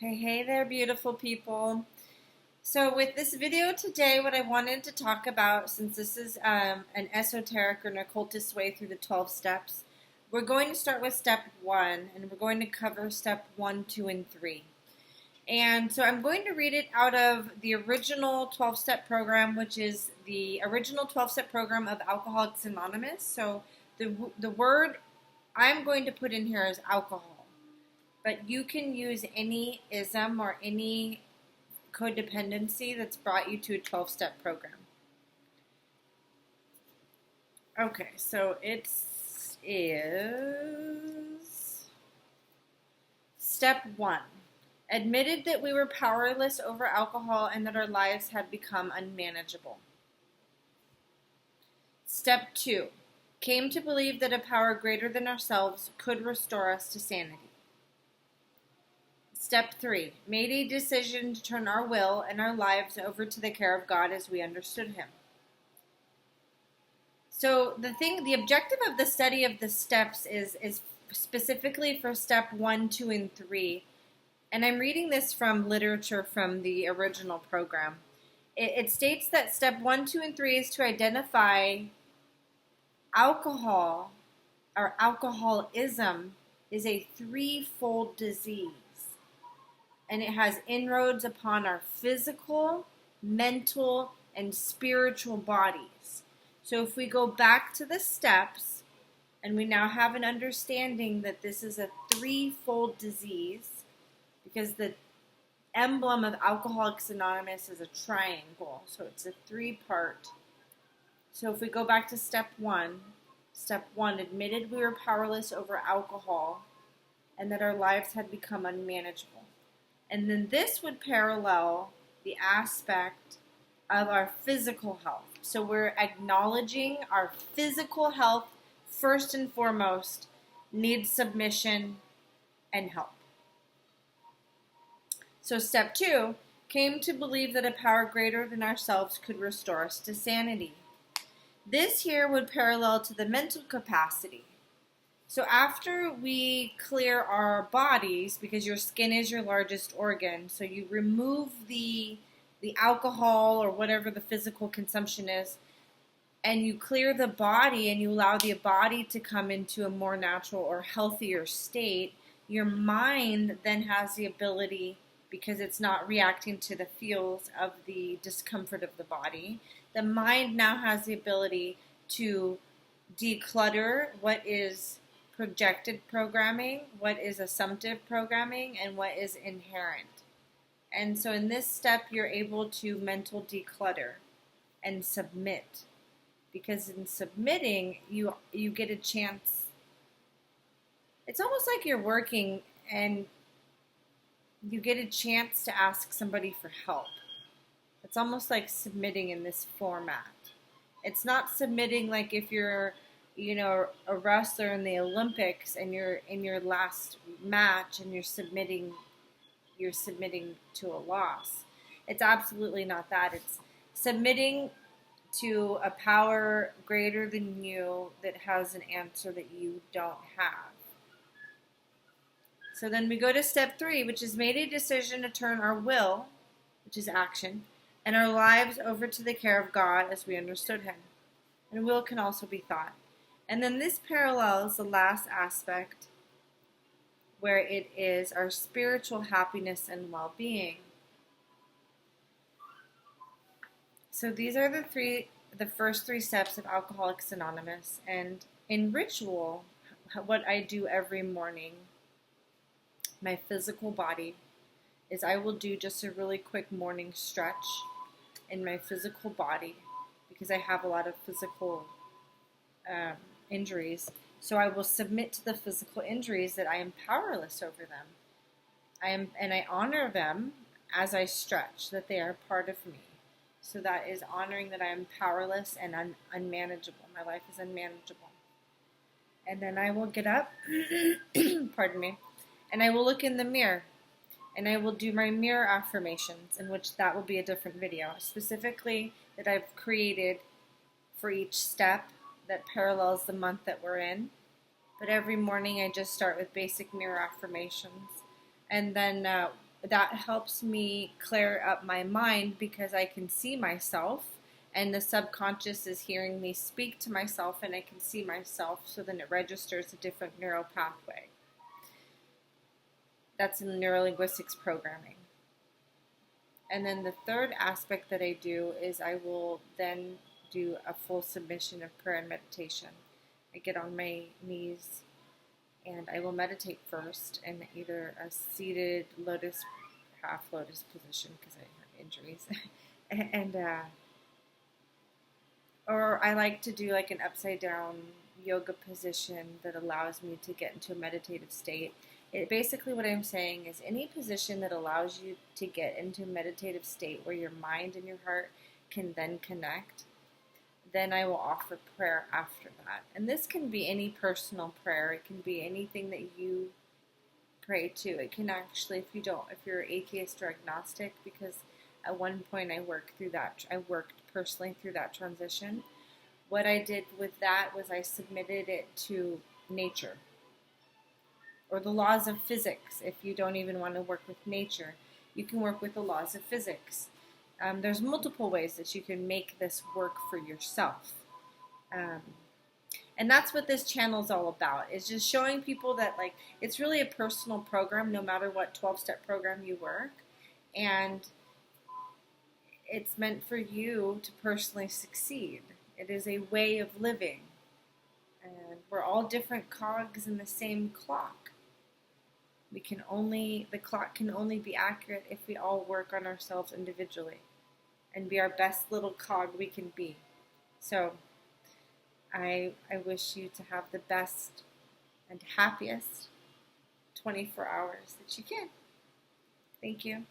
Hey there, beautiful people. So with this video today, what I wanted to talk about, since this is an esoteric or an occultist way through the 12 steps, we're going to start with step 1, and we're going to cover step 1, 2, and 3. And so I'm going to read it out of the original 12-step program, which is the original 12-step program of Alcoholics Anonymous. So the word I'm going to put in here is alcohol. But you can use any ism or any codependency that's brought you to a 12-step program. Okay, so it is step 1. Admitted that we were powerless over alcohol and that our lives had become unmanageable. Step 2. Came to believe that a power greater than ourselves could restore us to sanity. Step 3. Made a decision to turn our will and our lives over to the care of God as we understood Him. So the objective of the study of the steps is specifically for step 1, 2, and 3. And I'm reading this from literature from the original program. It states that step 1, 2, and 3 is to identify alcohol, or alcoholism, is a threefold disease. And it has inroads upon our physical, mental, and spiritual bodies. So if we go back to the steps, and we now have an understanding that this is a threefold disease, because the emblem of Alcoholics Anonymous is a triangle, so it's a three-part. So if we go back to step 1 admitted we were powerless over alcohol and that our lives had become unmanageable. And then this would parallel the aspect of our physical health. So we're acknowledging our physical health, first and foremost, needs submission and help. So step 2, came to believe that a power greater than ourselves could restore us to sanity. This here would parallel to the mental capacity. So after we clear our bodies, because your skin is your largest organ, so you remove the alcohol or whatever the physical consumption is, and you clear the body and you allow the body to come into a more natural or healthier state, your mind then has the ability, because it's not reacting to the feels of the discomfort of the body, the mind now has the ability to declutter what is projected programming, what is assumptive programming, and what is inherent. And so in this step, you're able to mental declutter and submit. Because in submitting, you get a chance. It's almost like you're working and you get a chance to ask somebody for help. It's almost like submitting in this format. It's not submitting like if you're a wrestler in the Olympics and you're in your last match and you're submitting to a loss. It's absolutely not that. It's submitting to a power greater than you that has an answer that you don't have. So then we go to step 3, which is made a decision to turn our will, which is action, and our lives over to the care of God as we understood Him. And will can also be thought. And then this parallels the last aspect, where it is our spiritual happiness and well-being. So these are the first 3 steps of Alcoholics Anonymous. And in ritual, what I do every morning, my physical body, is I will do just a really quick morning stretch in my physical body, because I have a lot of physical injuries. So I will submit to the physical injuries that I am powerless over them. I honor them as I stretch, that they are part of me. So that is honoring that I am powerless and unmanageable. My life is unmanageable. And then I will get up, pardon me, and I will look in the mirror. And I will do my mirror affirmations, in which that will be a different video, specifically that I've created for each step that parallels the month that we're in. But every morning I just start with basic mirror affirmations. And then that helps me clear up my mind because I can see myself and the subconscious is hearing me speak to myself and I can see myself, so then it registers a different neural pathway. That's in neurolinguistics programming. And then the third aspect that I do is I will then do a full submission of prayer and meditation. I get on my knees and I will meditate first in either a seated lotus, half lotus position because I have injuries, and or I like to do like an upside down yoga position that allows me to get into a meditative state. Basically what I'm saying is any position that allows you to get into a meditative state where your mind and your heart can then connect, then I will offer prayer after that. And this can be any personal prayer. It can be anything that you pray to. It can actually, if you're atheist or agnostic, because at one point I worked personally through that transition. What I did with that was I submitted it to nature or the laws of physics. If you don't even want to work with nature, you can work with the laws of physics. There's multiple ways that you can make this work for yourself. And that's what this channel is all about, is just showing people that like it's really a personal program no matter what 12-step program you work. And it's meant for you to personally succeed. It is a way of living. And we're all different cogs in the same clock. The clock can only be accurate if we all work on ourselves individually and be our best little cog we can be. So I wish you to have the best and happiest 24 hours that you can. Thank you.